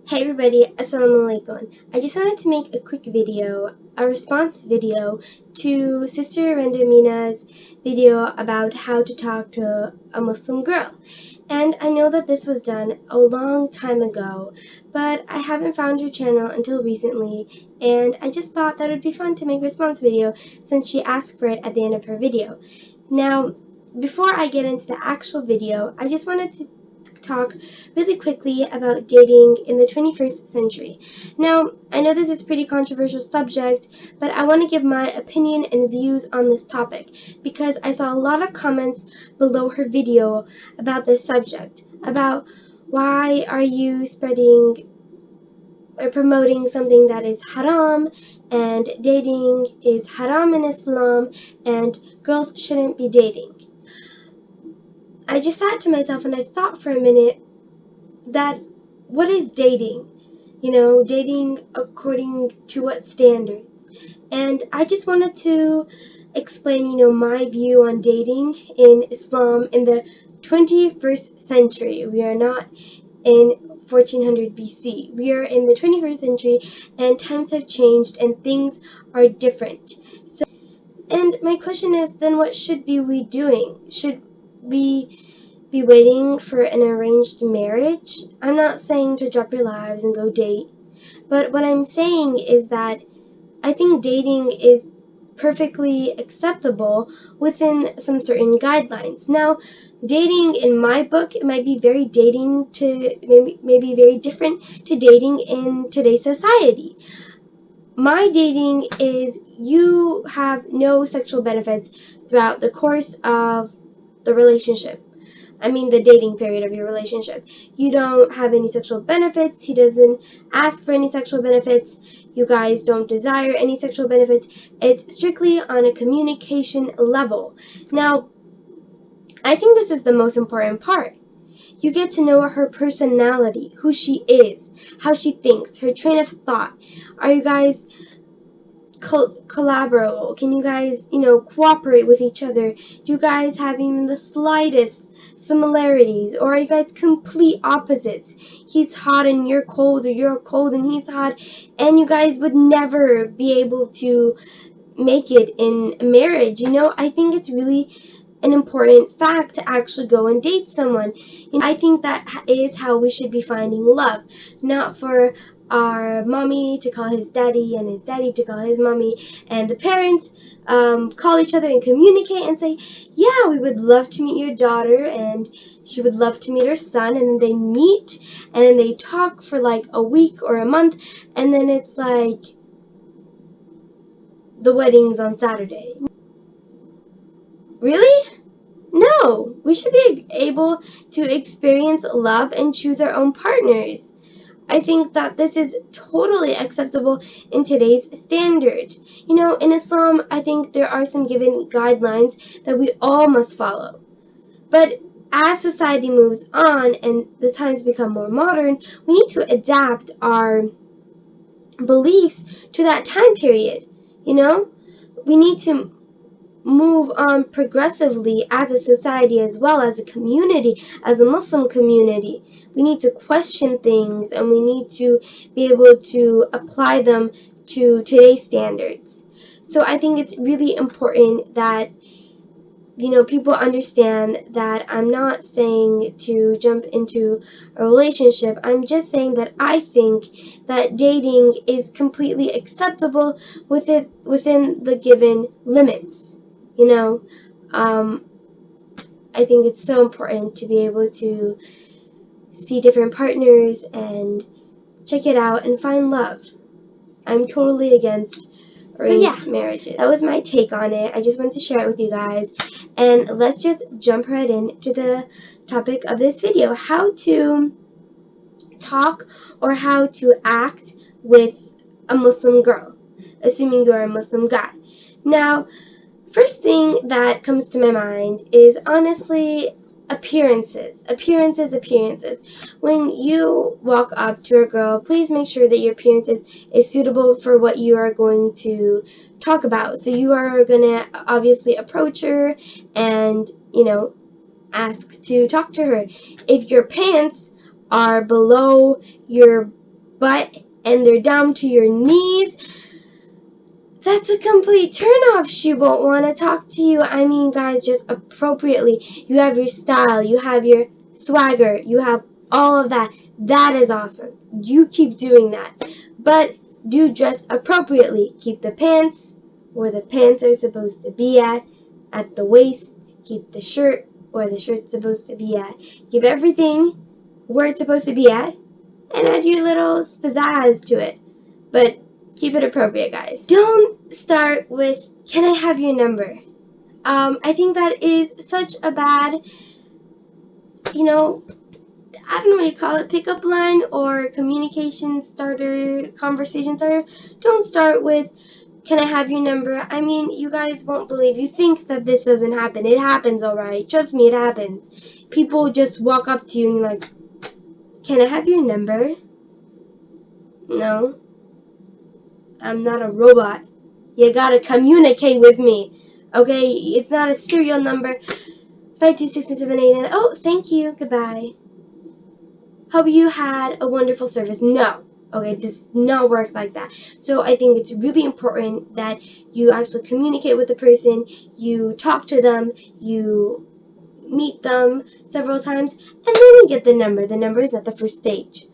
Hey everybody, Assalamu alaikum. I just wanted to make a quick video, a response video to Sister Renda Mina's video about how to talk to a Muslim girl. And I know that this was done a long time ago, but I haven't found her channel until recently, and I just thought that it would be fun to make a response video since she asked for it at the end of her video. Now, before I get into the actual video, I just wanted to talk really quickly about dating in the 21st century. Now, I know this is a pretty controversial subject, but I want to give my opinion and views on this topic because I saw a lot of comments below her video about this subject, about why are you spreading or promoting something that is haram, and dating is haram in Islam, and girls shouldn't be dating. I just sat to myself and I thought for a minute that what is dating? You know, dating according to what standards? And I just wanted to explain, my view on dating in Islam in the 21st century. We are not in 1400 BC. We are in the 21st century and times have changed and things are different. And my question is, then what should we doing? Should we be waiting for an arranged marriage? I'm not saying to drop your lives and go date, but what I'm saying is that I think dating is perfectly acceptable within some certain guidelines. Now, dating in my book, it might be very dating to maybe very different to dating in today's society. My dating is you have no sexual benefits throughout the course of the relationship. I mean the dating period of your relationship. You don't have any sexual benefits. He doesn't ask for any sexual benefits. You guys don't desire any sexual benefits. It's strictly on a communication level. Now, I think this is the most important part. You get to know her personality, who she is, how she thinks, her train of thought. Are you guys collaborable? Can you guys, cooperate with each other? Do you guys have even the slightest similarities, or are you guys complete opposites? He's hot and you're cold, or you're cold and he's hot, and you guys would never be able to make it in marriage. I think it's really an important fact to actually go and date someone. I think that is how we should be finding love, not for our mommy to call his daddy and his daddy to call his mommy, and the parents call each other and communicate and say, yeah, we would love to meet your daughter, and she would love to meet her son, and then they meet and then they talk for like a week or a month, and then it's like the wedding's on Saturday. Really? No, we should be able to experience love and choose our own partners. I think that this is totally acceptable in today's standard. In Islam, I think there are some given guidelines that we all must follow. But as society moves on and the times become more modern, we need to adapt our beliefs to that time period. We need to move on progressively as a society, as well as a community, as a Muslim community. We need to question things, and we need to be able to apply them to today's standards. So I think it's really important that people understand that I'm not saying to jump into a relationship. I'm just saying that I think that dating is completely acceptable within the given limits. I think it's so important to be able to see different partners and check it out and find love. I'm totally against arranged marriages. That was my take on it. I just wanted to share it with you guys. And let's just jump right into the topic of this video: how to talk or how to act with a Muslim girl, assuming you are a Muslim guy. Now, first thing that comes to my mind is honestly appearances. When you walk up to a girl, please make sure that your appearance is suitable for what you are going to talk about. So you are going to obviously approach her and, ask to talk to her. If your pants are below your butt and they're down to your knees, that's a complete turnoff. She won't want to talk to you. I mean, guys, just appropriately. You have your style, you have your swagger, you have all of that. That is awesome. You keep doing that. But do dress appropriately. Keep the pants where the pants are supposed to be at the waist. Keep the shirt where the shirt's supposed to be at. Keep everything where it's supposed to be at, and add your little pizzazz to it. But keep it appropriate, guys. Don't start with, can I have your number? I think that is such a bad, I don't know what you call it, pickup line or communication starter, conversation starter. Don't start with, can I have your number? I mean, you guys won't believe. You think that this doesn't happen. It happens, alright. Trust me, it happens. People just walk up to you and you're like, can I have your number? No. I'm not a robot. You gotta communicate with me. Okay? It's not a serial number. 5266789. Oh, thank you. Goodbye. Hope you had a wonderful service. No. Okay, it does not work like that. So I think it's really important that you actually communicate with the person, you talk to them, you meet them several times, and then you get the number. The number is at the first stage.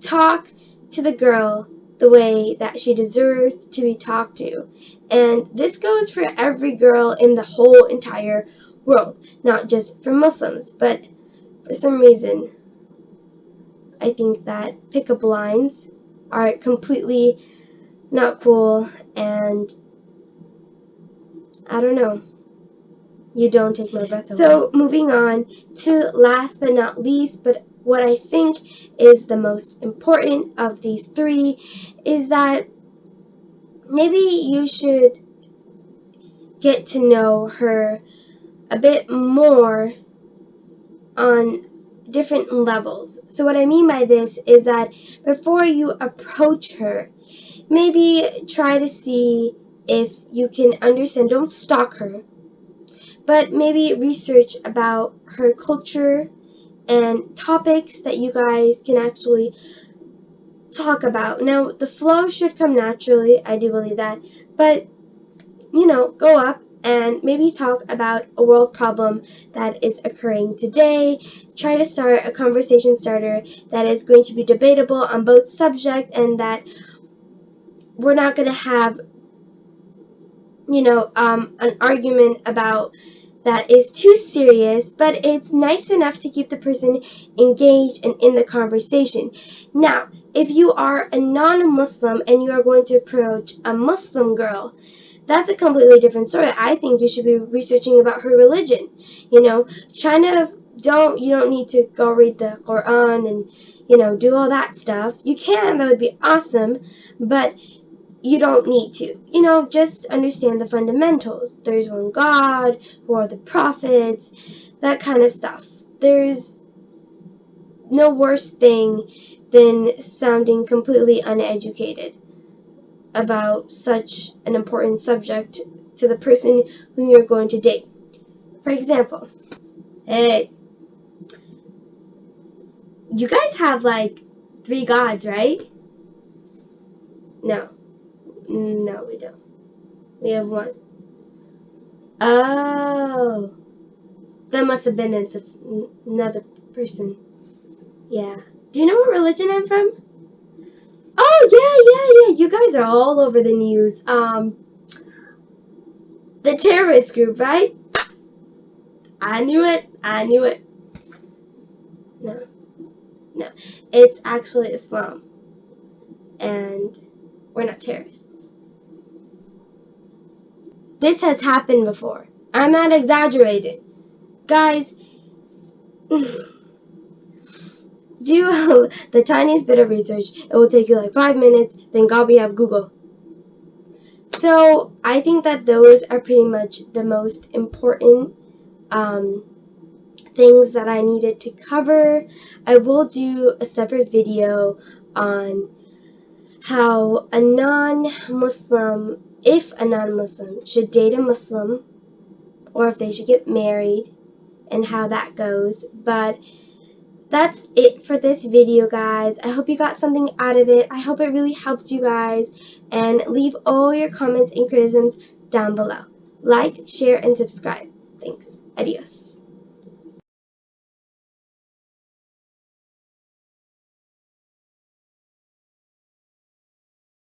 Talk to the girl the way that she deserves to be talked to. And this goes for every girl in the whole entire world, not just for Muslims, but for some reason, I think that pickup lines are completely not cool, and I don't know. You don't take my breath away. So, moving on to last but not least, but what I think is the most important of these three is that maybe you should get to know her a bit more on different levels. So what I mean by this is that before you approach her, maybe try to see if you can understand. Don't stalk her, but maybe research about her culture and topics that you guys can actually talk about. Now, the flow should come naturally, I do believe that, but, go up and maybe talk about a world problem that is occurring today. Try to start a conversation starter that is going to be debatable on both subjects, and that we're not going to have, an argument about that is too serious, but it's nice enough to keep the person engaged and in the conversation. Now, if you are a non-Muslim and you are going to approach a Muslim girl, that's a completely different story. I think you should be researching about her religion. You don't need to go read the Quran and, do all that stuff. You can, that would be awesome, but you don't need to. Just understand the fundamentals. There's one God, who are the prophets, that kind of stuff. There's no worse thing than sounding completely uneducated about such an important subject to the person whom you're going to date. For example, hey, you guys have like 3 gods, right? No, we don't. We have 1. Oh, that must have been another person. Yeah. Do you know what religion I'm from? Oh, yeah. You guys are all over the news. The terrorist group, right? I knew it. No. It's actually Islam. And we're not terrorists. This has happened before. I'm not exaggerating. Guys, do the tiniest bit of research. It will take you like 5 minutes. Thank God we have Google. So I think that those are pretty much the most important things that I needed to cover. I will do a separate video on how a non-Muslim, if a non-Muslim should date a Muslim, or if they should get married, and how that goes. But that's it for this video, guys. I hope you got something out of it. I hope it really helped you guys. And leave all your comments and criticisms down below. Like, share, and subscribe. Thanks. Adios.